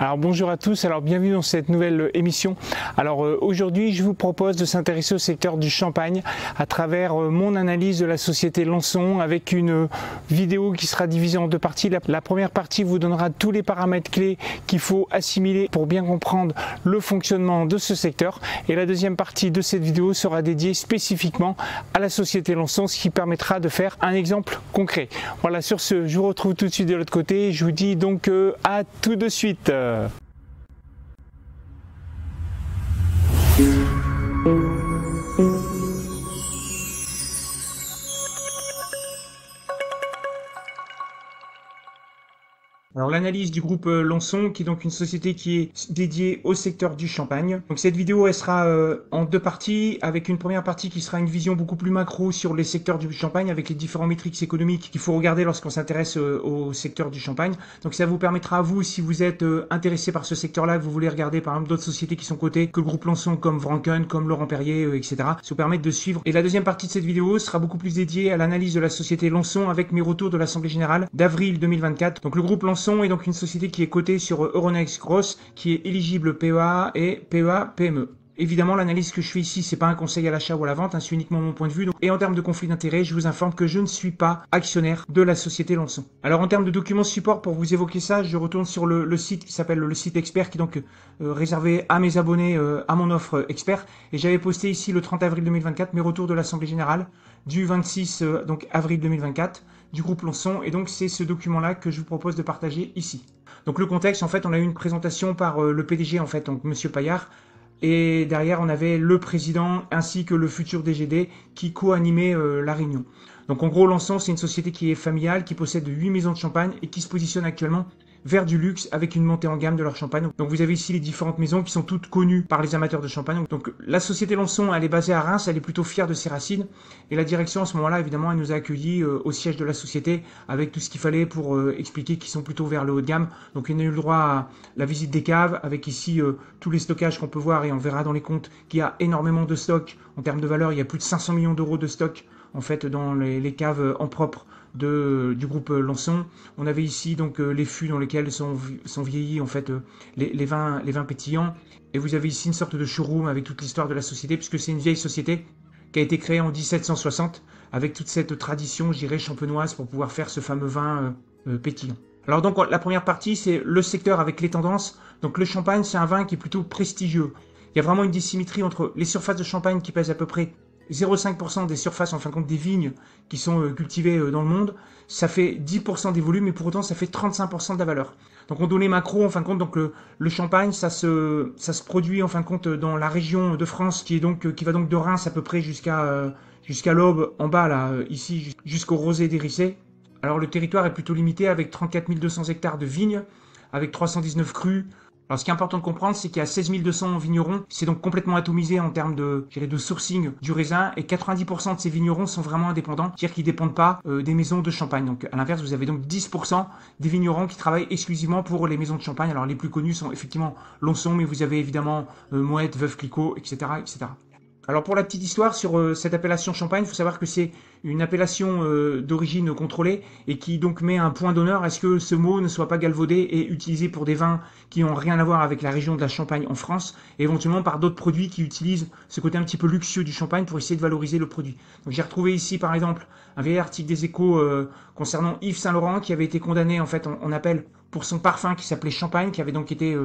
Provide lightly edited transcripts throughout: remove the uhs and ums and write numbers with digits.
Alors bonjour à tous, alors bienvenue dans cette nouvelle émission. Alors aujourd'hui je vous propose de s'intéresser au secteur du champagne à travers mon analyse de la société Lançon avec une vidéo qui sera divisée en deux parties. La première partie vous donnera tous les paramètres clés qu'il faut assimiler pour bien comprendre le fonctionnement de ce secteur, et la deuxième partie de cette vidéo sera dédiée spécifiquement à la société Lançon, ce qui permettra de faire un exemple concret. Voilà, sur ce je vous retrouve tout de suite de l'autre côté, je vous dis donc à tout de suite. Alors l'analyse du groupe Lançon, qui est donc une société qui est dédiée au secteur du champagne. Donc cette vidéo elle sera en deux parties, avec une première partie qui sera une vision beaucoup plus macro sur les secteurs du champagne, avec les différents métriques économiques qu'il faut regarder lorsqu'on s'intéresse au secteur du champagne. Donc ça vous permettra à vous, si vous êtes intéressé par ce secteur-là, que vous voulez regarder par exemple d'autres sociétés qui sont cotées que le groupe Lançon, comme Vranken, comme Laurent Perrier, etc. Ça vous permet de suivre. Et la deuxième partie de cette vidéo sera beaucoup plus dédiée à l'analyse de la société Lançon avec mes retours de l'Assemblée Générale d'avril 2024. Donc le groupe Lançon est donc une société qui est cotée sur Euronext Growth, qui est éligible PEA et PEA PME. Évidemment, l'analyse que je fais ici, c'est pas un conseil à l'achat ou à la vente, hein, c'est uniquement mon point de vue. Et en termes de conflit d'intérêts, je vous informe que je ne suis pas actionnaire de la société Lançon. Alors en termes de documents support, pour vous évoquer ça, je retourne sur le site qui s'appelle le site expert, qui est donc réservé à mes abonnés, à mon offre expert. Et j'avais posté ici le 30 avril 2024 mes retours de l'Assemblée Générale du 26 donc avril 2024 du groupe Lançon. Et donc c'est ce document-là que je vous propose de partager ici. Donc le contexte, en fait, on a eu une présentation par le PDG, en fait, donc Monsieur Paillard. Et derrière, on avait le président ainsi que le futur DGD qui co-animait la réunion. Donc en gros, Lançon, c'est une société qui est familiale, qui possède 8 maisons de champagne et qui se positionne actuellement vers du luxe avec une montée en gamme de leur champagne. Donc vous avez ici les différentes maisons qui sont toutes connues par les amateurs de champagne. Donc la société Lançon, elle est basée à Reims, elle est plutôt fière de ses racines. Et la direction, à ce moment-là, évidemment, elle nous a accueillis au siège de la société avec tout ce qu'il fallait pour expliquer qu'ils sont plutôt vers le haut de gamme. Donc on a eu le droit à la visite des caves avec ici tous les stockages qu'on peut voir, et on verra dans les comptes qu'il y a énormément de stocks. En termes de valeur, il y a plus de 500 millions d'euros de stocks en fait dans les caves en propre du groupe Lançon. On avait ici donc les fûts dans lesquels sont vieillis en fait les vins pétillants, et vous avez ici une sorte de showroom avec toute l'histoire de la société, puisque c'est une vieille société qui a été créée en 1760 avec toute cette tradition, je dirais, champenoise pour pouvoir faire ce fameux vin pétillant. Alors donc la première partie, c'est le secteur avec les tendances. Donc le champagne, c'est un vin qui est plutôt prestigieux. Il y a vraiment une dissymétrie entre les surfaces de champagne qui pèsent à peu près 0,5% des surfaces, en fin de compte, des vignes qui sont cultivées dans le monde. Ça fait 10% des volumes, et pour autant ça fait 35% de la valeur. Donc en données macro, en fin de compte, donc le champagne, ça se produit en fin de compte dans la région de France qui va donc de Reims à peu près jusqu'à l'Aube, en bas là, ici jusqu'au Rosé d'Hérissé. Alors le territoire est plutôt limité avec 34 200 hectares de vignes, avec 319 crus. Alors ce qui est important de comprendre, c'est qu'il y a 16 200 vignerons. C'est donc complètement atomisé en termes de sourcing du raisin, et 90% de ces vignerons sont vraiment indépendants, c'est-à-dire qu'ils ne dépendent pas des maisons de champagne. Donc à l'inverse, vous avez donc 10% des vignerons qui travaillent exclusivement pour les maisons de champagne. Alors les plus connus sont effectivement Lançon, mais vous avez évidemment Moët, Veuve Clicquot, etc., etc. Alors pour la petite histoire sur cette appellation champagne, il faut savoir que c'est une appellation d'origine contrôlée, et qui donc met un point d'honneur à ce que ce mot ne soit pas galvaudé et utilisé pour des vins qui n'ont rien à voir avec la région de la Champagne en France, et éventuellement par d'autres produits qui utilisent ce côté un petit peu luxueux du champagne pour essayer de valoriser le produit. Donc j'ai retrouvé ici par exemple un vieil article des Échos concernant Yves Saint Laurent, qui avait été condamné en fait en appel pour son parfum qui s'appelait Champagne, qui avait donc été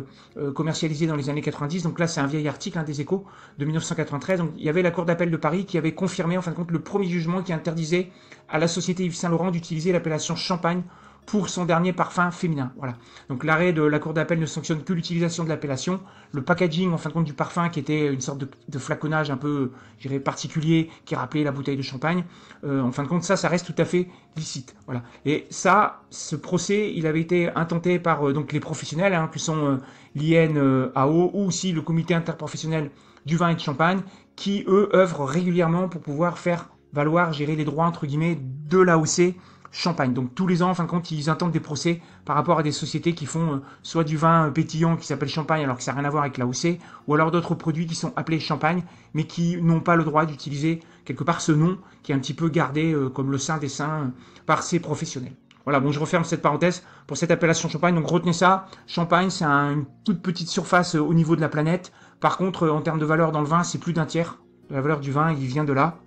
commercialisé dans les années 90. Donc là, c'est un vieil article des Échos de 1993. Donc il y avait la Cour d'appel de Paris qui avait confirmé en fin de compte le premier jugement qui interdisait à la société Yves Saint Laurent d'utiliser l'appellation Champagne pour son dernier parfum féminin. Voilà. Donc l'arrêt de la Cour d'appel ne sanctionne que l'utilisation de l'appellation. Le packaging en fin de compte du parfum, qui était une sorte de flaconnage un peu, je dirais, particulier, qui rappelait la bouteille de champagne, en fin de compte, ça reste tout à fait licite. Voilà. Et ça, ce procès, il avait été intenté par donc les professionnels, hein, qui sont l'INAO, ou aussi le comité interprofessionnel du vin et de champagne, qui eux œuvrent régulièrement pour pouvoir faire valoir, gérer les droits entre guillemets de l'AOC Champagne. Donc tous les ans, en fin de compte, ils intentent des procès par rapport à des sociétés qui font soit du vin pétillant qui s'appelle Champagne alors que ça n'a rien à voir avec l'AOC, ou alors d'autres produits qui sont appelés Champagne mais qui n'ont pas le droit d'utiliser quelque part ce nom qui est un petit peu gardé comme le saint des saints par ces professionnels. Voilà, bon, je referme cette parenthèse pour cette appellation Champagne. Donc retenez ça, Champagne, c'est une toute petite surface au niveau de la planète. Par contre, en termes de valeur dans le vin, c'est plus d'un tiers. La valeur du vin, il vient de là.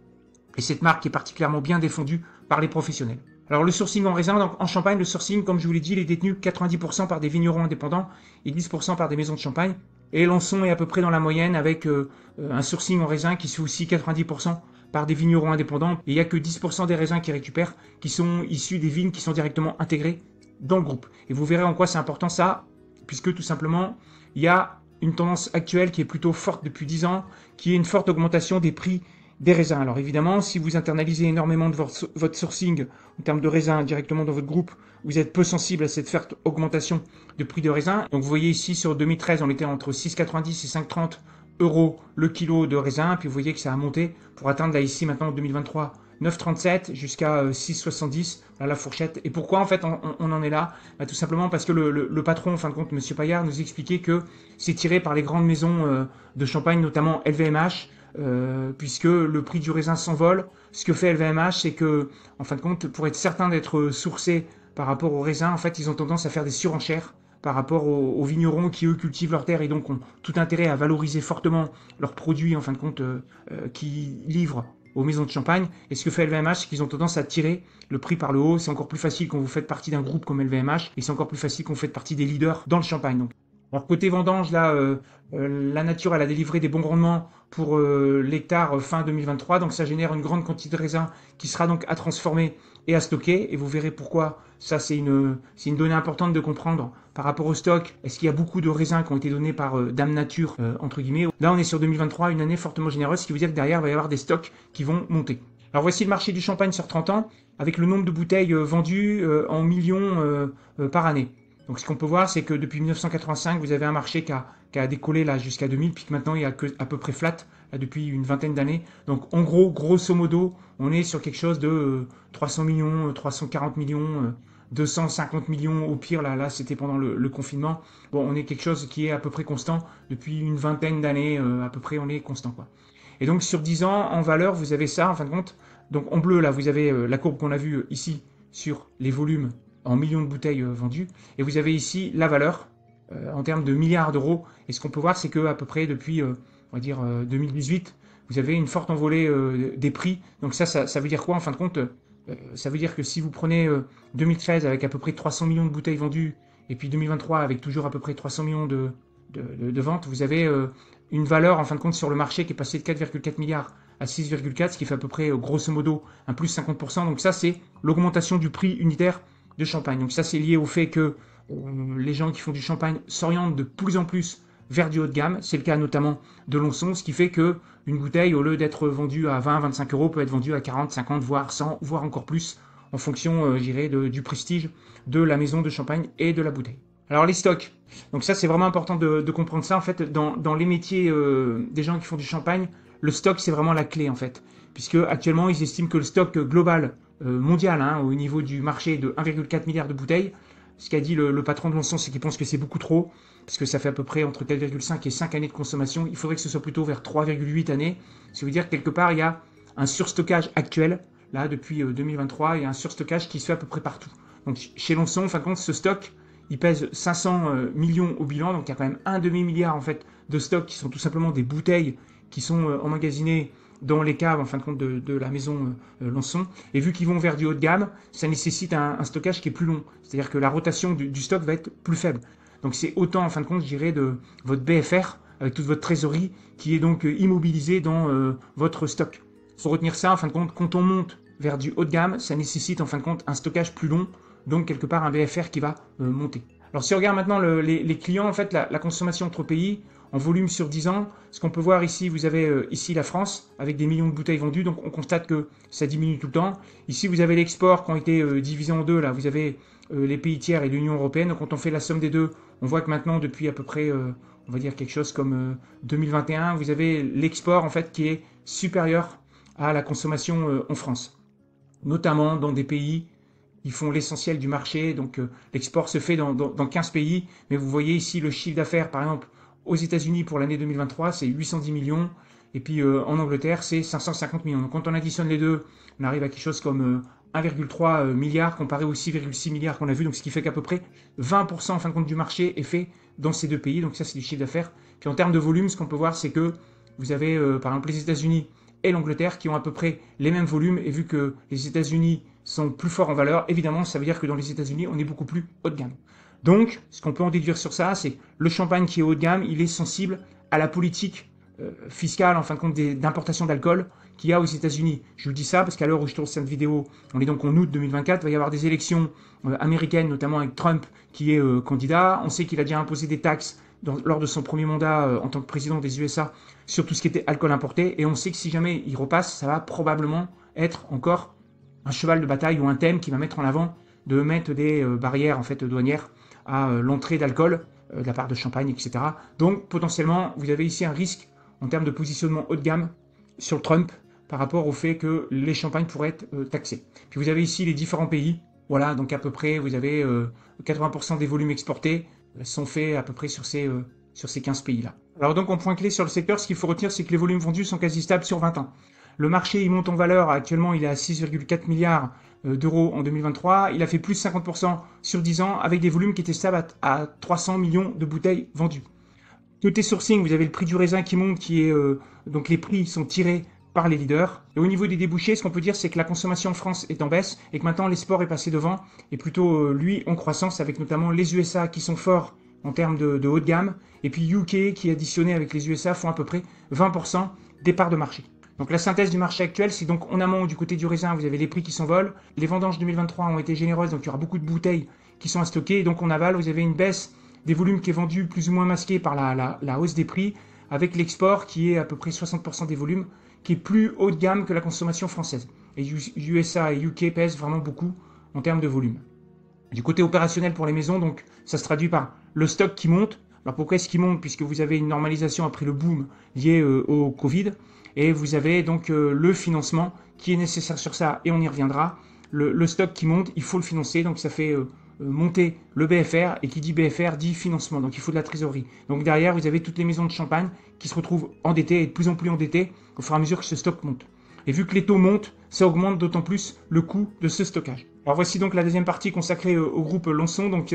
Et cette marque est particulièrement bien défendue par les professionnels. Alors le sourcing en raisin, donc en Champagne, le sourcing, comme je vous l'ai dit, il est détenu 90% par des vignerons indépendants et 10% par des maisons de champagne. Et Lançon est à peu près dans la moyenne avec un sourcing en raisin qui se fait aussi 90% par des vignerons indépendants. Et il n'y a que 10% des raisins qu'ils récupèrent qui sont issus des vignes qui sont directement intégrées dans le groupe. Et vous verrez en quoi c'est important ça, puisque tout simplement, il y a une tendance actuelle qui est plutôt forte depuis 10 ans, qui est une forte augmentation des prix des raisins. Alors évidemment, si vous internalisez énormément de votre sourcing en termes de raisins directement dans votre groupe, vous êtes peu sensible à cette forte augmentation de prix de raisins. Donc vous voyez ici sur 2013, on était entre 6,90 et 5,30 euros le kilo de raisin. Puis vous voyez que ça a monté pour atteindre là ici maintenant en 2023 9,37 jusqu'à 6,70 la fourchette. Et pourquoi en fait on en est là? Tout simplement parce que le patron, en fin de compte, Monsieur Paillard, nous expliquait que c'est tiré par les grandes maisons de champagne, notamment LVMH, puisque le prix du raisin s'envole. Ce que fait LVMH, c'est que, en fin de compte, pour être certain d'être sourcé par rapport aux raisins, en fait, ils ont tendance à faire des surenchères par rapport aux vignerons qui, eux, cultivent leurs terres et donc ont tout intérêt à valoriser fortement leurs produits, en fin de compte, qui livrent aux maisons de champagne. Et ce que fait LVMH, c'est qu'ils ont tendance à tirer le prix par le haut. C'est encore plus facile quand vous faites partie d'un groupe comme LVMH et c'est encore plus facile quand vous faites partie des leaders dans le champagne. Donc, alors côté vendange, là, la nature, elle a délivré des bons rendements pour l'hectare fin 2023. Donc ça génère une grande quantité de raisin qui sera donc à transformer et à stocker. Et vous verrez pourquoi. Ça, c'est une donnée importante de comprendre par rapport au stock. Est-ce qu'il y a beaucoup de raisins qui ont été donnés par Dame Nature, entre guillemets. Là, on est sur 2023, une année fortement généreuse, ce qui veut dire que derrière, il va y avoir des stocks qui vont monter. Alors voici le marché du champagne sur 30 ans, avec le nombre de bouteilles vendues en millions par année. Donc ce qu'on peut voir, c'est que depuis 1985, vous avez un marché qui a décollé là jusqu'à 2000, puis que maintenant il y a que à peu près flat là, depuis une vingtaine d'années. Donc en gros, grosso modo, on est sur quelque chose de 300 millions, 340 millions, 250 millions au pire. Là c'était pendant le confinement. Bon, on est quelque chose qui est à peu près constant depuis une vingtaine d'années, à peu près on est constant quoi. Et donc sur 10 ans, en valeur, vous avez ça en fin de compte. Donc en bleu, là, vous avez la courbe qu'on a vue ici sur les volumes en millions de bouteilles vendues. Et vous avez ici la valeur en termes de milliards d'euros. Et ce qu'on peut voir, c'est que à peu près depuis, on va dire, 2018, vous avez une forte envolée des prix. Donc ça veut dire quoi en fin de compte? Ça veut dire que si vous prenez 2013 avec à peu près 300 millions de bouteilles vendues, et puis 2023 avec toujours à peu près 300 millions de ventes, vous avez une valeur en fin de compte sur le marché qui est passée de 4,4 milliards à 6,4, ce qui fait à peu près grosso modo un plus 50%. Donc ça, c'est l'augmentation du prix unitaire de champagne. Donc ça, c'est lié au fait que les gens qui font du champagne s'orientent de plus en plus vers du haut de gamme. C'est le cas notamment de Lançon, ce qui fait que une bouteille, au lieu d'être vendue à 20-25 euros, peut être vendue à 40, 50, voire 100, voire encore plus, en fonction, je dirais, du prestige de la maison de champagne et de la bouteille. Alors les stocks. Donc ça, c'est vraiment important de comprendre ça. En fait, dans les métiers des gens qui font du champagne, le stock, c'est vraiment la clé, en fait. Puisque actuellement, ils estiment que le stock global mondial, au niveau du marché, de 1,4 milliard de bouteilles. Ce qu'a dit le patron de Lançon, c'est qu'il pense que c'est beaucoup trop, parce que ça fait à peu près entre 4,5 et 5 années de consommation. Il faudrait que ce soit plutôt vers 3,8 années. Ça veut dire que quelque part, il y a un surstockage actuel. Là, depuis 2023, il y a un surstockage qui se fait à peu près partout. Donc chez Lançon, en fin de compte, ce stock, il pèse 500 millions au bilan. Donc il y a quand même un demi-milliard en fait de stocks qui sont tout simplement des bouteilles qui sont emmagasinées dans les caves en fin de compte de la maison Lançon. Et vu qu'ils vont vers du haut de gamme, ça nécessite un stockage qui est plus long. C'est-à-dire que la rotation du stock va être plus faible. Donc c'est autant en fin de compte, je dirais, de votre BFR avec toute votre trésorerie qui est donc immobilisée dans votre stock. Il faut retenir ça en fin de compte, quand on monte vers du haut de gamme, ça nécessite en fin de compte un stockage plus long, donc quelque part un BFR qui va monter. Alors si on regarde maintenant les clients, en fait la consommation entre pays, en volume sur 10 ans, ce qu'on peut voir ici, vous avez ici la France avec des millions de bouteilles vendues, donc on constate que ça diminue tout le temps. Ici vous avez l'export qui ont été divisés en deux, là vous avez les pays tiers et l'Union européenne. Donc quand on fait la somme des deux, on voit que maintenant depuis à peu près, on va dire quelque chose comme 2021, vous avez l'export en fait qui est supérieur à la consommation en France, notamment dans des pays qui font l'essentiel du marché. Donc l'export se fait dans 15 pays, mais vous voyez ici le chiffre d'affaires par exemple aux États-Unis pour l'année 2023, c'est 810 millions. Et puis en Angleterre, c'est 550 millions. Donc quand on additionne les deux, on arrive à quelque chose comme 1,3 milliard comparé aux 6,6 milliards qu'on a vu, donc ce qui fait qu'à peu près 20% en fin de compte du marché est fait dans ces deux pays, donc ça c'est du chiffre d'affaires. Puis en termes de volume, ce qu'on peut voir, c'est que vous avez par exemple les États-Unis et l'Angleterre qui ont à peu près les mêmes volumes, et vu que les États-Unis sont plus forts en valeur, évidemment ça veut dire que dans les États-Unis on est beaucoup plus haut de gamme. Donc ce qu'on peut en déduire sur ça, c'est le champagne qui est haut de gamme, il est sensible à la politique fiscale en fin de compte d'importation d'alcool qu'il y a aux États-Unis. Je vous dis ça parce qu'à l'heure où je tourne cette vidéo, on est donc en août 2024, il va y avoir des élections américaines, notamment avec Trump qui est candidat. On sait qu'il a déjà imposé des taxes lors de son premier mandat en tant que président des USA sur tout ce qui était alcool importé, et on sait que si jamais il repasse, ça va probablement être encore un cheval de bataille ou un thème qui va mettre en avant de mettre des barrières en fait douanières à l'entrée d'alcool de la part de champagne, etc. Donc potentiellement, vous avez ici un risque en termes de positionnement haut de gamme sur Trump par rapport au fait que les champagnes pourraient être taxés. Puis vous avez ici les différents pays. Voilà, donc à peu près, vous avez 80% des volumes exportés sont faits à peu près sur ces 15 pays-là. Alors donc en point clé sur le secteur, ce qu'il faut retenir, c'est que les volumes vendus sont quasi stables sur 20 ans. Le marché, il monte en valeur. Actuellement, il est à 6,4 milliards d'euros en 2023. Il a fait plus de 50% sur 10 ans avec des volumes qui étaient stables à 300 millions de bouteilles vendues. Côté sourcing, vous avez le prix du raisin qui monte, qui est donc les prix sont tirés par les leaders. Et au niveau des débouchés, ce qu'on peut dire, c'est que la consommation en France est en baisse et que maintenant l'export est passé devant et plutôt lui en croissance, avec notamment les USA qui sont forts en termes de haut de gamme, et puis UK qui additionné avec les USA font à peu près 20% des parts de marché. Donc la synthèse du marché actuel, c'est donc en amont du côté du raisin, vous avez les prix qui s'envolent, les vendanges 2023 ont été généreuses, donc il y aura beaucoup de bouteilles qui sont à stocker, et donc en aval, vous avez une baisse des volumes qui est vendue plus ou moins masquée par la hausse des prix, avec l'export qui est à peu près 60% des volumes, qui est plus haut de gamme que la consommation française. Et USA et UK pèsent vraiment beaucoup en termes de volume. Du côté opérationnel pour les maisons, donc ça se traduit par le stock qui monte. Alors pourquoi est-ce qu'il monte? Puisque vous avez une normalisation après le boom lié au Covid, et vous avez donc le financement qui est nécessaire sur ça, et on y reviendra. Le stock qui monte, il faut le financer, donc ça fait monter le BFR, et qui dit BFR dit financement, donc il faut de la trésorerie. Donc derrière, vous avez toutes les maisons de champagne qui se retrouvent endettées et de plus en plus endettées au fur et à mesure que ce stock monte. Et vu que les taux montent, ça augmente d'autant plus le coût de ce stockage. Alors voici donc la deuxième partie consacrée au groupe Lançon. Donc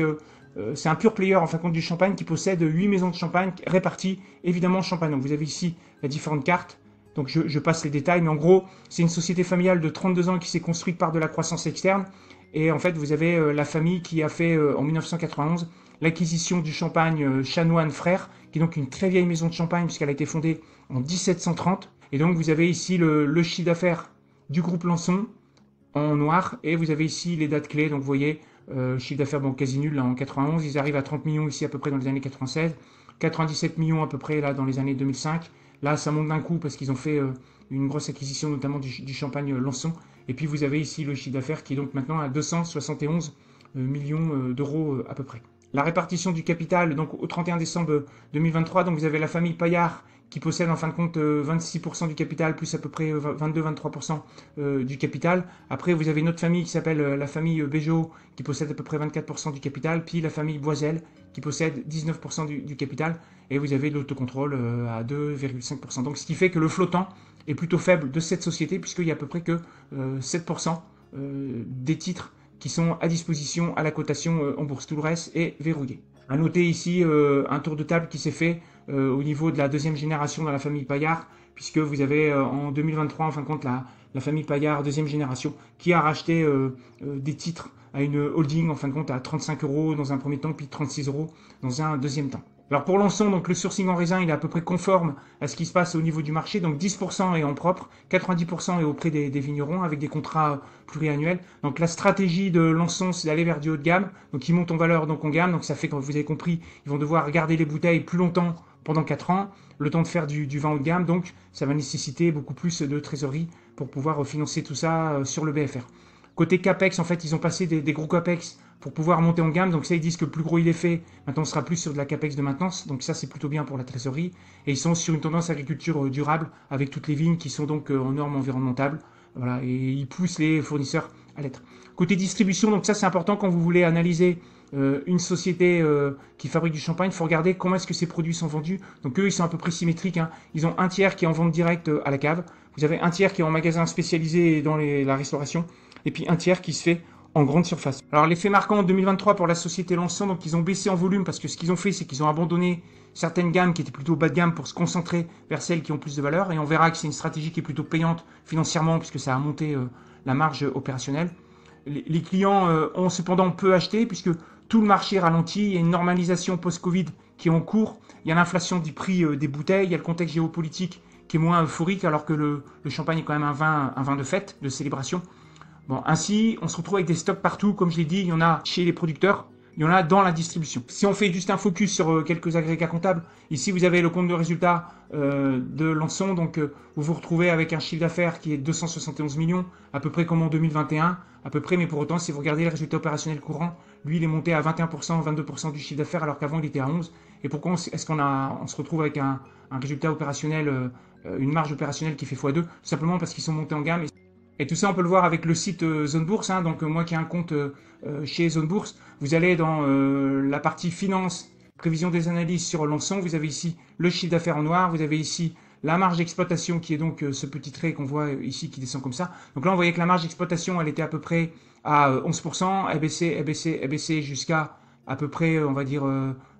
c'est un pur player en fin de compte du champagne qui possède 8 maisons de champagne réparties évidemment en champagne. Donc vous avez ici les différentes cartes. Donc je passe les détails, mais en gros, c'est une société familiale de 32 ans qui s'est construite par de la croissance externe. Et en fait, vous avez la famille qui a fait en 1991 l'acquisition du champagne Chanoine Frères, qui est donc une très vieille maison de champagne puisqu'elle a été fondée en 1730. Et donc vous avez ici le chiffre d'affaires du groupe Lançon en noir, et vous avez ici les dates clés. Donc vous voyez, chiffre d'affaires bon, quasi nul là, en 91, ils arrivent à 30 millions ici à peu près dans les années 96, 97 millions à peu près là dans les années 2005. Là ça monte d'un coup parce qu'ils ont fait une grosse acquisition notamment du champagne Lançon. Et puis vous avez ici le chiffre d'affaires qui est donc maintenant à 271 millions d'euros à peu près. La répartition du capital, donc au 31 décembre 2023, donc vous avez la famille Paillard qui possède en fin de compte 26% du capital, plus à peu près 22-23% du capital. Après, vous avez une autre famille qui s'appelle la famille Béjot, qui possède à peu près 24% du capital, puis la famille Boiselle, qui possède 19% du capital, et vous avez l'autocontrôle à 2,5%. Donc, ce qui fait que le flottant est plutôt faible de cette société, puisqu'il y a à peu près que 7% des titres qui sont à disposition à la cotation en bourse. Tout le reste est verrouillé. À noter ici un tour de table qui s'est fait au niveau de la deuxième génération dans la famille Paillard, puisque vous avez en 2023, en fin de compte, la famille Paillard, deuxième génération, qui a racheté des titres à une holding, en fin de compte, à 35 € dans un premier temps, puis 36 € dans un deuxième temps. Alors pour Lançon, donc le sourcing en raisin, il est à peu près conforme à ce qui se passe au niveau du marché, donc 10% est en propre, 90% est auprès des vignerons avec des contrats pluriannuels. Donc la stratégie de Lançon, c'est d'aller vers du haut de gamme, donc ils montent en valeur, donc en gamme, donc ça fait, comme vous avez compris, ils vont devoir garder les bouteilles plus longtemps pendant 4 ans, le temps de faire du vin haut de gamme, donc ça va nécessiter beaucoup plus de trésorerie pour pouvoir financer tout ça sur le BFR. Côté CAPEX, en fait, ils ont passé des gros CAPEX pour pouvoir monter en gamme. Donc ça, ils disent que le plus gros, il est fait. Maintenant, on sera plus sur de la CAPEX de maintenance. Donc ça, c'est plutôt bien pour la trésorerie. Et ils sont sur une tendance agriculture durable avec toutes les vignes qui sont donc en normes environnementales. Voilà, et ils poussent les fournisseurs à l'être. Côté distribution, donc ça, c'est important quand vous voulez analyser une société qui fabrique du champagne. Il faut regarder comment est-ce que ces produits sont vendus. Donc eux, ils sont à peu près symétriques. Hein. Ils ont un tiers qui est en vente directe à la cave. Vous avez un tiers qui est en magasin spécialisé dans la restauration. et puis un tiers qui se fait en grande surface. Alors l'effet marquant en 2023 pour la société Lançon, donc ils ont baissé en volume parce que ce qu'ils ont fait, c'est qu'ils ont abandonné certaines gammes qui étaient plutôt bas de gamme pour se concentrer vers celles qui ont plus de valeur, et on verra que c'est une stratégie qui est plutôt payante financièrement puisque ça a monté la marge opérationnelle. Les clients ont cependant peu acheté puisque tout le marché ralentit, il y a une normalisation post-Covid qui est en cours, il y a l'inflation du prix des bouteilles, il y a le contexte géopolitique qui est moins euphorique alors que le champagne est quand même un vin de fête, de célébration. Bon, ainsi, on se retrouve avec des stocks partout, comme je l'ai dit, il y en a chez les producteurs, il y en a dans la distribution. Si on fait juste un focus sur quelques agrégats comptables, ici vous avez le compte de résultat de Lançon, donc vous vous retrouvez avec un chiffre d'affaires qui est 271 millions, à peu près comme en 2021, à peu près, mais pour autant, si vous regardez le résultat opérationnel courant, lui il est monté à 21%, 22% du chiffre d'affaires, alors qu'avant il était à 11%. Et pourquoi est-ce qu'on se retrouve avec un résultat opérationnel, une marge opérationnelle qui fait x2? Tout simplement parce qu'ils sont montés en gamme. Et tout ça, on peut le voir avec le site Zone Bourse. Donc moi qui ai un compte chez Zone Bourse, vous allez dans la partie finance, prévision des analyses sur Lançon. Vous avez ici le chiffre d'affaires en noir. Vous avez ici la marge d'exploitation qui est donc ce petit trait qu'on voit ici qui descend comme ça. Donc là, on voyait que la marge d'exploitation, elle était à peu près à 11%. Elle baissait jusqu'à à peu près, on va dire,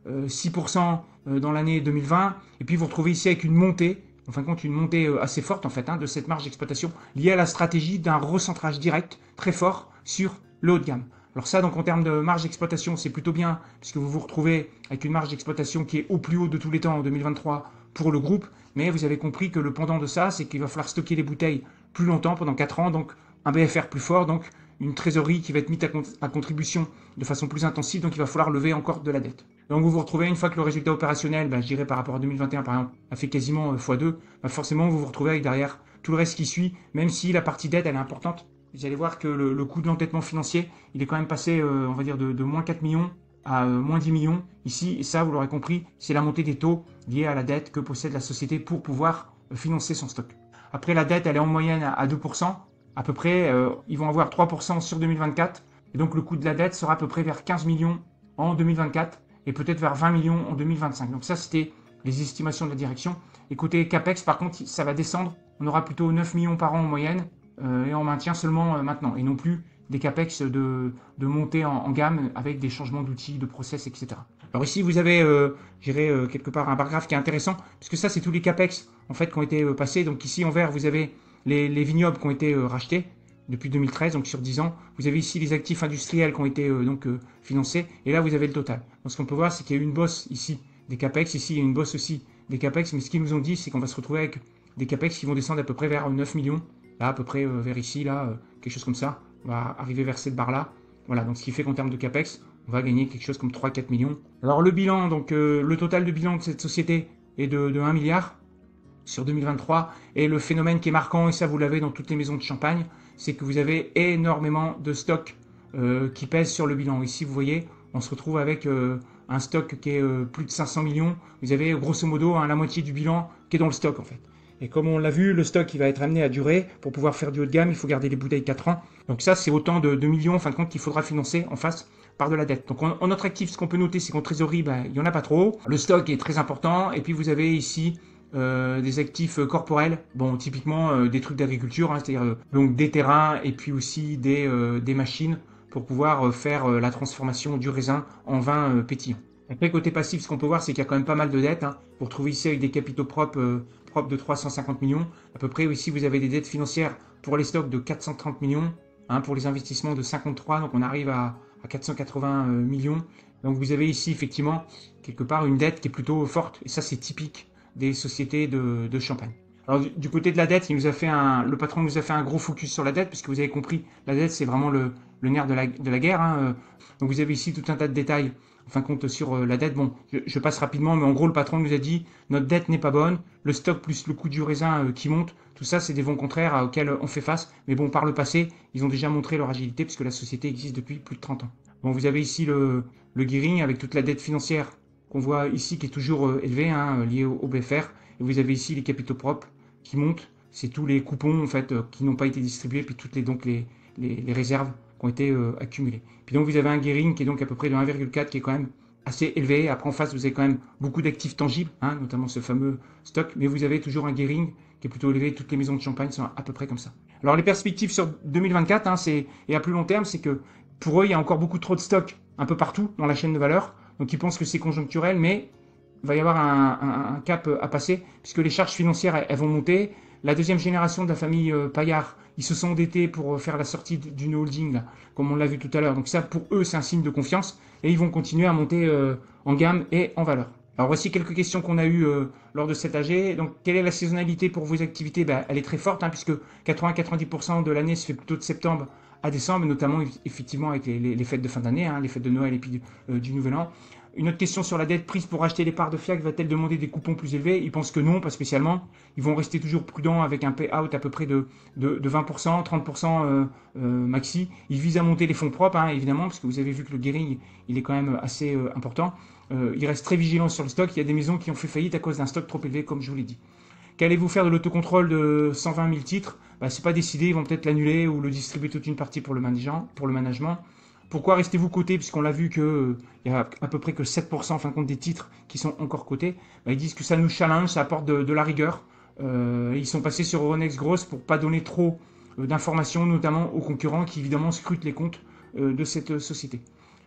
6% dans l'année 2020. Et puis vous retrouvez ici avec une montée. En fin de compte, une montée assez forte en fait de cette marge d'exploitation liée à la stratégie d'un recentrage direct très fort sur le haut de gamme. Alors ça, donc en termes de marge d'exploitation, c'est plutôt bien puisque vous vous retrouvez avec une marge d'exploitation qui est au plus haut de tous les temps en 2023 pour le groupe. Mais vous avez compris que le pendant de ça, c'est qu'il va falloir stocker les bouteilles plus longtemps, pendant 4 ans, donc un BFR plus fort, donc une trésorerie qui va être mise à contribution de façon plus intensive, donc il va falloir lever encore de la dette. Donc vous vous retrouvez, une fois que le résultat opérationnel, je dirais par rapport à 2021 par exemple, a fait quasiment x2, forcément vous vous retrouvez avec derrière tout le reste qui suit, même si la partie dette elle est importante. Vous allez voir que le coût de l'endettement financier, il est quand même passé, on va dire, de moins 4 millions à moins 10 millions ici, et ça vous l'aurez compris, c'est la montée des taux liés à la dette que possède la société pour pouvoir financer son stock. Après la dette, elle est en moyenne à 2%, à peu près, ils vont avoir 3% sur 2024, et donc le coût de la dette sera à peu près vers 15 millions en 2024, et peut-être vers 20 millions en 2025. Donc ça, c'était les estimations de la direction. Et côté CAPEX, par contre, ça va descendre, on aura plutôt 9 millions par an en moyenne, et on maintient seulement maintenant, et non plus des CAPEX de montée en gamme avec des changements d'outils, de process, etc. Alors ici, vous avez, quelque part un paragraphe qui est intéressant, puisque ça, c'est tous les CAPEX en fait, qui ont été passés. Donc ici, en vert, vous avez les vignobles qui ont été rachetés depuis 2013, donc sur 10 ans. Vous avez ici les actifs industriels qui ont été financés, et là, vous avez le total. Donc ce qu'on peut voir, c'est qu'il y a eu une bosse ici des CAPEX, ici, il y a une bosse aussi des CAPEX, mais ce qu'ils nous ont dit, c'est qu'on va se retrouver avec des CAPEX qui vont descendre à peu près vers 9 millions, là, à peu près vers ici, là, quelque chose comme ça. On va arriver vers cette barre-là. Voilà, donc ce qui fait qu'en termes de CAPEX, on va gagner quelque chose comme 3-4 millions. Alors le bilan, donc le total de bilan de cette société est de 1 milliard sur 2023. Et le phénomène qui est marquant, et ça vous l'avez dans toutes les maisons de champagne, c'est que vous avez énormément de stocks qui pèsent sur le bilan. Ici, vous voyez, on se retrouve avec un stock qui est plus de 500 millions. Vous avez grosso modo la moitié du bilan qui est dans le stock en fait. Et comme on l'a vu, le stock il va être amené à durer. Pour pouvoir faire du haut de gamme, il faut garder les bouteilles 4 ans. Donc ça, c'est autant de millions en fin de compte qu'il faudra financer en face par de la dette. Donc en notre actif, ce qu'on peut noter, c'est qu'en trésorerie, il n'y en a pas trop. Le stock est très important. Et puis vous avez ici des actifs corporels, bon typiquement des trucs d'agriculture, c'est-à-dire donc des terrains et puis aussi des machines pour pouvoir faire la transformation du raisin en vin pétillant. Après côté passif, ce qu'on peut voir, c'est qu'il y a quand même pas mal de dettes. Vous retrouvez ici avec des capitaux propres de 350 millions. À peu près ici, vous avez des dettes financières pour les stocks de 430 millions, pour les investissements de 53, donc on arrive à 480 millions. Donc vous avez ici effectivement quelque part une dette qui est plutôt forte, et ça c'est typique des sociétés de champagne. Alors du côté de la dette, le patron nous a fait un gros focus sur la dette, puisque vous avez compris, la dette c'est vraiment le nerf de la guerre. Donc vous avez ici tout un tas de détails, en fin de compte, sur la dette. Bon, je passe rapidement, mais en gros le patron nous a dit, notre dette n'est pas bonne, le stock plus le coût du raisin qui monte, tout ça c'est des vents contraires auxquels on fait face. Mais bon, par le passé, ils ont déjà montré leur agilité, puisque la société existe depuis plus de 30 ans. Bon, vous avez ici le gearing avec toute la dette financière qu'on voit ici qui est toujours élevé, lié au BFR. Et vous avez ici les capitaux propres qui montent. C'est tous les coupons en fait qui n'ont pas été distribués, puis toutes les réserves qui ont été accumulées. Puis donc vous avez un gearing qui est donc à peu près de 1,4 qui est quand même assez élevé. Après, en face, vous avez quand même beaucoup d'actifs tangibles, hein, notamment ce fameux stock, mais vous avez toujours un gearing qui est plutôt élevé. Toutes les maisons de Champagne sont à peu près comme ça. Alors, les perspectives sur 2024, hein, et à plus long terme, c'est que pour eux, il y a encore beaucoup trop de stock un peu partout dans la chaîne de valeur. Donc, ils pensent que c'est conjoncturel, mais il va y avoir un cap à passer, puisque les charges financières, elles vont monter. La deuxième génération de la famille Payard, ils se sont endettés pour faire la sortie d'une holding, là, comme on l'a vu tout à l'heure. Donc ça, pour eux, c'est un signe de confiance. Et ils vont continuer à monter en gamme et en valeur. Alors voici quelques questions qu'on a eues lors de cet AG. Donc quelle est la saisonnalité pour vos activités? Elle est très forte, hein, puisque 80-90% de l'année se fait plutôt de septembre à décembre, notamment effectivement avec les fêtes de fin d'année, hein, les fêtes de Noël et puis du Nouvel An. Une autre question sur la dette prise pour acheter les parts de FIAC, va-t-elle demander des coupons plus élevés? Ils pensent que non, pas spécialement. Ils vont rester toujours prudents avec un payout à peu près de 20%, 30% maxi. Ils visent à monter les fonds propres, hein, évidemment, parce que vous avez vu que le gearing, il est quand même assez important. Ils restent très vigilants sur le stock. Il y a des maisons qui ont fait faillite à cause d'un stock trop élevé, comme je vous l'ai dit. Qu'allez-vous faire de l'autocontrôle de 120 000 titres? C'est pas décidé, ils vont peut-être l'annuler ou le distribuer toute une partie pour le management. Pourquoi restez-vous coté? Puisqu'on l'a vu qu'il y a à peu près que 7% en fin de compte des titres qui sont encore cotés. Ils disent que ça nous challenge, ça apporte de la rigueur. Ils sont passés sur Euronext Growth pour pas donner trop d'informations, notamment aux concurrents qui évidemment scrutent les comptes de cette société.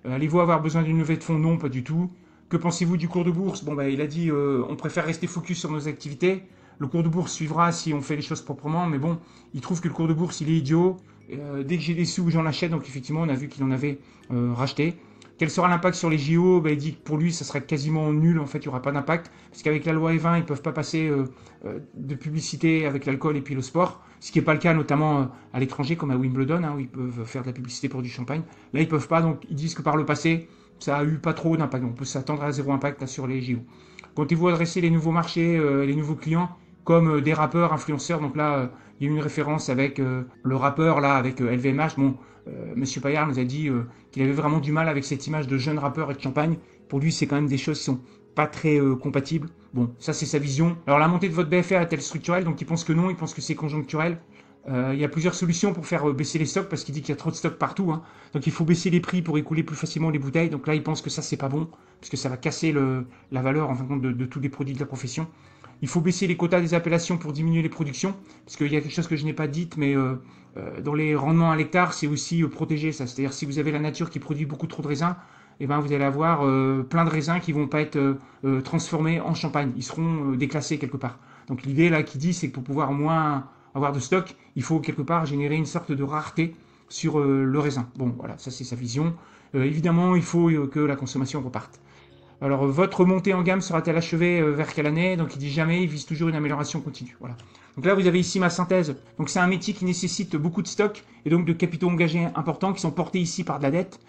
Allez-vous avoir besoin d'une levée de fonds? Non, pas du tout. Que pensez-vous du cours de bourse? Il a dit on préfère rester focus sur nos activités. Le cours de bourse suivra si on fait les choses proprement, mais bon, il trouve que le cours de bourse, il est idiot. Dès que j'ai des sous, j'en achète. Donc effectivement, on a vu qu'il en avait racheté. Quel sera l'impact sur les JO? Il dit que pour lui, ça serait quasiment nul. En fait, il n'y aura pas d'impact. Parce qu'avec la loi E20, ils ne peuvent pas passer de publicité avec l'alcool et puis le sport. Ce qui n'est pas le cas, notamment à l'étranger, comme à Wimbledon, hein, où ils peuvent faire de la publicité pour du champagne. Là, ils ne peuvent pas. Donc, ils disent que par le passé, ça a eu pas trop d'impact. On peut s'attendre à zéro impact là, sur les JO. Comptez-vous adresser les nouveaux marchés, les nouveaux clients, comme des rappeurs, influenceurs? Donc là, il y a eu une référence avec le rappeur, là, avec LVMH. Monsieur Payard nous a dit qu'il avait vraiment du mal avec cette image de jeune rappeur et de champagne. Pour lui, c'est quand même des choses qui sont pas très compatibles. Bon, ça, c'est sa vision. Alors, la montée de votre BFR est-elle structurelle? Donc, il pense que non, il pense que c'est conjoncturel. Il y a plusieurs solutions pour faire baisser les stocks, parce qu'il dit qu'il y a trop de stocks partout, hein. Donc, il faut baisser les prix pour écouler plus facilement les bouteilles. Donc là, il pense que ça, c'est pas bon, parce que ça va casser la valeur, en fin de compte, de tous les produits de la profession. Il faut baisser les quotas des appellations pour diminuer les productions, parce qu'il y a quelque chose que je n'ai pas dit, mais dans les rendements à l'hectare, c'est aussi protégé, ça. C'est-à-dire, si vous avez la nature qui produit beaucoup trop de raisins, vous allez avoir plein de raisins qui vont pas être transformés en champagne. Ils seront déclassés quelque part. Donc l'idée là qui dit, c'est que pour pouvoir moins avoir de stock, il faut quelque part générer une sorte de rareté sur le raisin. Bon, voilà, ça c'est sa vision. Évidemment, il faut que la consommation reparte. Alors, votre montée en gamme sera-t-elle achevée vers quelle année? Donc, il dit jamais, il vise toujours une amélioration continue. Voilà. Donc là, vous avez ici ma synthèse. Donc, c'est un métier qui nécessite beaucoup de stocks et donc de capitaux engagés importants qui sont portés ici par de la dette.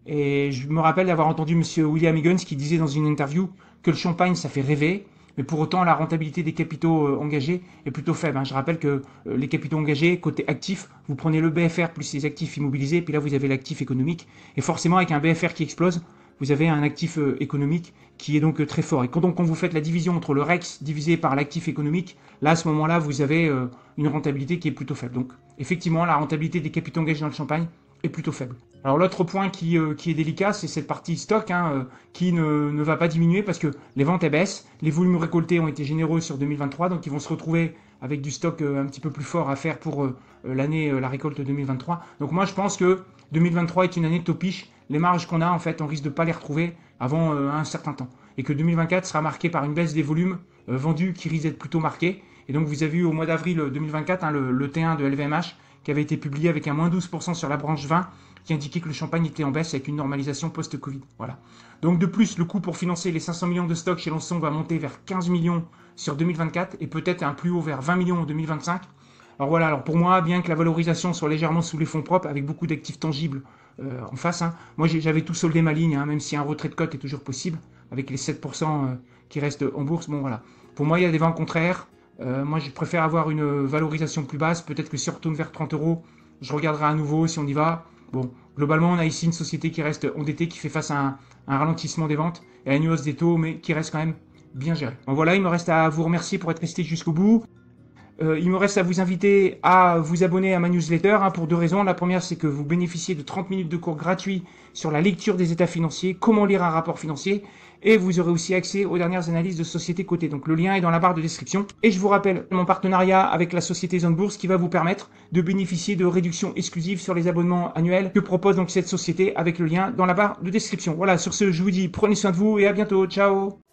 Et je me rappelle d'avoir entendu monsieur William Higgins qui disait dans une interview que le champagne, ça fait rêver, mais pour autant, la rentabilité des capitaux engagés est plutôt faible. Je rappelle que les capitaux engagés, côté actif, vous prenez le BFR plus les actifs immobilisés, puis là, vous avez l'actif économique. Et forcément, avec un BFR qui explose, vous avez un actif économique qui est donc très fort. Et quand vous faites la division entre le REX divisé par l'actif économique, là, à ce moment-là, vous avez une rentabilité qui est plutôt faible. Donc, effectivement, la rentabilité des capitaux engagés dans le champagne est plutôt faible. Alors, l'autre point qui est délicat, c'est cette partie stock qui ne va pas diminuer parce que les ventes baissent, les volumes récoltés ont été généreux sur 2023, donc ils vont se retrouver avec du stock un petit peu plus fort à faire pour l'année, la récolte 2023. Donc, moi, je pense que 2023 est une année topiche. Les marges qu'on a, en fait, on risque de ne pas les retrouver avant un certain temps. Et que 2024 sera marqué par une baisse des volumes vendus qui risque d'être plutôt marquée. Et donc, vous avez eu au mois d'avril 2024 le T1 de LVMH qui avait été publié avec un moins 12% sur la branche 20 qui indiquait que le champagne était en baisse avec une normalisation post-Covid. Voilà. Donc, de plus, le coût pour financer les 500 millions de stocks chez Lançon va monter vers 15 millions sur 2024 et peut-être un plus haut vers 20 millions en 2025. Alors voilà, alors pour moi, bien que la valorisation soit légèrement sous les fonds propres, avec beaucoup d'actifs tangibles en face, moi j'avais tout soldé ma ligne, même si un retrait de cote est toujours possible, avec les 7% qui restent en bourse. Bon voilà, pour moi il y a des vents contraires. Moi je préfère avoir une valorisation plus basse, peut-être que si on retourne vers 30 euros, je regarderai à nouveau si on y va. Bon, globalement on a ici une société qui reste endettée, qui fait face à un ralentissement des ventes et à une hausse des taux, mais qui reste quand même bien gérée. Bon voilà, il me reste à vous remercier pour être resté jusqu'au bout. Il me reste à vous inviter à vous abonner à ma newsletter pour 2 raisons. La première, c'est que vous bénéficiez de 30 minutes de cours gratuits sur la lecture des états financiers, comment lire un rapport financier, et vous aurez aussi accès aux dernières analyses de sociétés cotées. Donc le lien est dans la barre de description. Et je vous rappelle mon partenariat avec la société Zone Bourse qui va vous permettre de bénéficier de réductions exclusives sur les abonnements annuels que propose donc cette société avec le lien dans la barre de description. Voilà, sur ce, je vous dis prenez soin de vous et à bientôt. Ciao!